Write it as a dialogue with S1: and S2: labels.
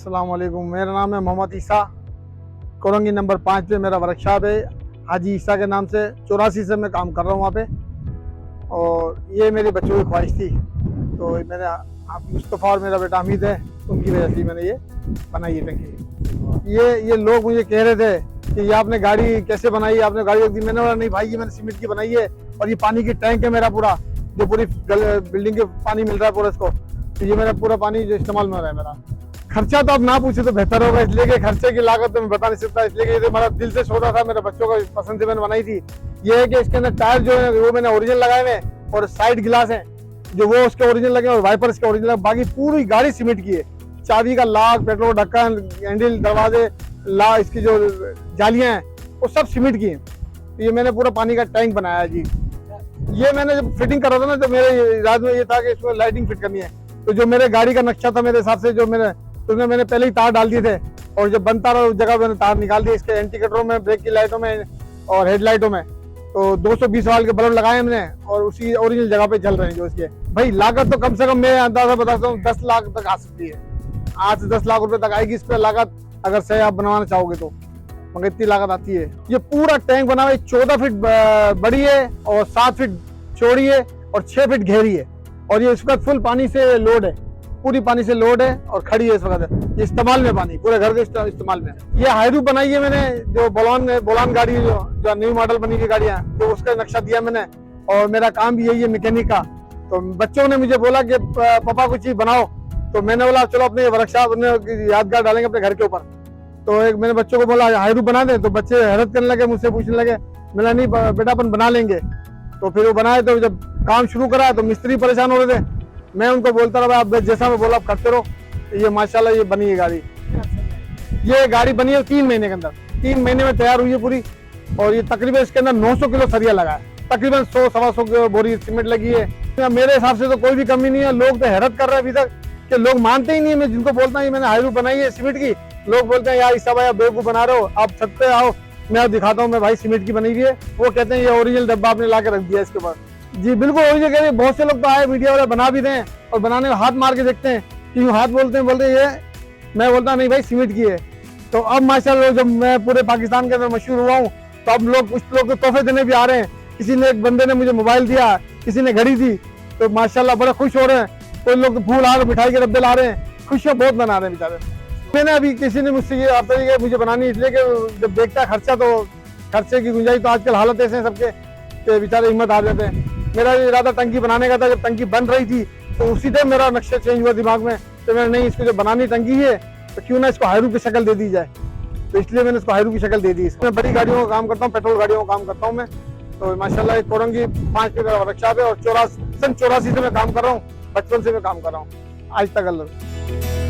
S1: अस्सलाम वालेकुम। मेरा नाम है मोहम्मद ईसा। कोरंगी नंबर 5 पे मेरा वर्कशॉप है, हाजी ईसा के नाम से। 84 से मैं काम कर रहा हूँ वहाँ पे। और ये मेरे बच्चों की ख्वाहिश थी, तो मैंने मुस्तफ़ा और मेरा बेटा हमीद है, उनकी वजह से मैंने ये बनाई है टंकी। ये लोग मुझे कह रहे थे कि ये आपने गाड़ी कैसे बनाई, आपने गाड़ी रख दी। मैंने बोला नहीं भाई, ये मैंने सीमेंट की बनाई है और ये पानी की टैंक है मेरा पूरा, जो पूरी बिल्डिंग के पानी मिल रहा है पूरा इसको। तो ये मेरा पूरा पानी जो इस्तेमाल में हो रहा है मेरा। खर्चा तो आप ना पूछे तो बेहतर होगा, इसलिए कि खर्चे की लागत तो मैं बता नहीं सकता, इसलिए कि ये तो मेरा दिल से सौदा था, मेरे बच्चों को पसंद से मैंने बनाई थी। ये है कि इसके अंदर टायर जो है वो मैंने ओरिजिनल लगाए हुए हैं और साइड गिलास हैं जो वो उसके ओरिजिनल लगे और वाइपर इसके ओरिजिनल। बाकी पूरी गाड़ी सीमेंट की है। चाबी का लॉक, पेट्रोल ढक्कन, हैंडल, दरवाजे, इसकी जो जालियां हैं वो सब सीमेंट की हैं। तो ये मैंने पूरा पानी का टैंक बनाया जी। ये मैंने जब फिटिंग कर रहा था ना, तो मेरे इरादे में ये था कि इसमें लाइटिंग फिट करनी है। तो जो मेरे गाड़ी का नक्शा था मेरे हिसाब से, जो मेरे उसमें मैंने पहले ही तार डाल दिए थे और जब बनता रहा उस जगह मैंने तार निकाल दिए इसके इंडिकेटरों में, ब्रेक की लाइटों में और हेडलाइटों में। तो 220 वाट के बल्ब लगाए हमने और उसी ओरिजिनल जगह पे चल रहे हैं जो इसके। भाई लागत तो कम से कम मैं अंदाजा बताता हूँ 10 लाख तक आ सकती है, 8 से 10 लाख रुपए तक आएगी इस पर लागत, अगर सही आप बनवाना चाहोगे तो। मगर इतनी लागत आती है। ये पूरा टैंक बना हुआ 14 फीट बड़ी है और 7 फीट चौड़ी है और 6 फीट गहरी है। और ये इस वक्त फुल पानी से लोड है, पूरी पानी से लोड है और खड़ी है इस वक्त। ये इस्तेमाल में पानी पूरे घर के इस्तेमाल में। ये हाईरू बनाई है मैंने, जो बोलान गाड़ी जो न्यू मॉडल बनी हुई गाड़ियां, तो उसका नक्शा दिया मैंने। और मेरा काम भी यही है मैकेनिक का। तो बच्चों ने मुझे बोला कि पापा कुछ चीज बनाओ, तो मैंने बोला चलो अपने वर्कशॉप यादगार डालेंगे अपने घर के ऊपर। तो एक मैंने बच्चों को बोला हाईरू बना दे, तो बच्चे हैरत करने लगे, मुझसे पूछने लगे। मैंने नहीं बेटा अपन बना लेंगे। तो फिर वो बनाए। तो जब काम शुरू करा तो मिस्त्री परेशान हो रहे थे, मैं उनको बोलता रहा आप जैसा मैं बोला आप करते रहो। ये माशाल्लाह ये बनी है गाड़ी। ये गाड़ी बनी है 3 महीने के अंदर, 3 महीने में तैयार हुई है पूरी। और ये तकरीबन इसके अंदर 900 किलो सरिया लगा है, तकरीबन 100-125 बोरी सीमेंट लगी है। मेरे हिसाब से तो कोई भी कमी नहीं है। लोग तो हैरत कर रहे हैं अभी तक कि लोग मानते ही नहीं है। मैं जिनको बोलता हूँ मैंने हाईरू बनाई है सीमेंट की, लोग बोलते हैं यार ईसा भाई आप बेवकूफ बना रहे हो, आप छत पे आओ मैं आप दिखाता हूँ मैं भाई सीमेंट की बनी हुई है। वो कहते हैं ये ओरिजिनल डब्बा आपने ला के रख दिया इसके बाद। जी बिल्कुल ओरिजिनल कह रहे। बहुत से लोग तो आए मीडिया वाले बना भी दें और बनाने में हाथ मार के देखते हैं कि यूँ हाथ बोलते हैं ये। मैं बोलता नहीं भाई सीमेंट की है। तो अब माशाल्लाह जब मैं पूरे पाकिस्तान के अंदर मशहूर हुआ हूँ तो अब कुछ लोग तो तोहफे देने भी आ रहे हैं। किसी ने, एक बंदे ने मुझे मोबाइल दिया, किसी ने घड़ी दी, तो माशाल्लाह बड़े खुश हो रहे हैं। कोई लोग तो फूल आ रहे, मिठाई के डब्बे ला रहे हैं, खुशियाँ बहुत मना रहे हैं बेचारे। मैंने अभी किसी ने मुझसे ये आता है मुझे बनानी, इसलिए कि जब देखता है खर्चा तो खर्चे की गुंजाइश, तो आजकल हालत ऐसे हैं सबके कि बेचारे हिम्मत हार जाते हैं। मेरा इरादा टंकी बनाने का था। जब टंकी बन रही थी तो उसी टाइम मेरा नक्शा चेंज हुआ दिमाग में। तो मैंने नहीं, इसको जो बनानी टंकी है तो क्यों ना इसको हाईरू की शक्ल दे दी जाए। तो इसलिए मैंने इसको हाईरू की शक्ल दे दी। इसमें बड़ी गाड़ियों का काम करता हूँ, पेट्रोल गाड़ियों का काम करता हूँ मैं। तो माशाल्लाह कोरंगी 5 पे मेरा वर्कशॉप है और 84 से मैं काम कर रहा हूँ। बचपन से मैं काम कर रहा हूँ आज तक। अल्लाह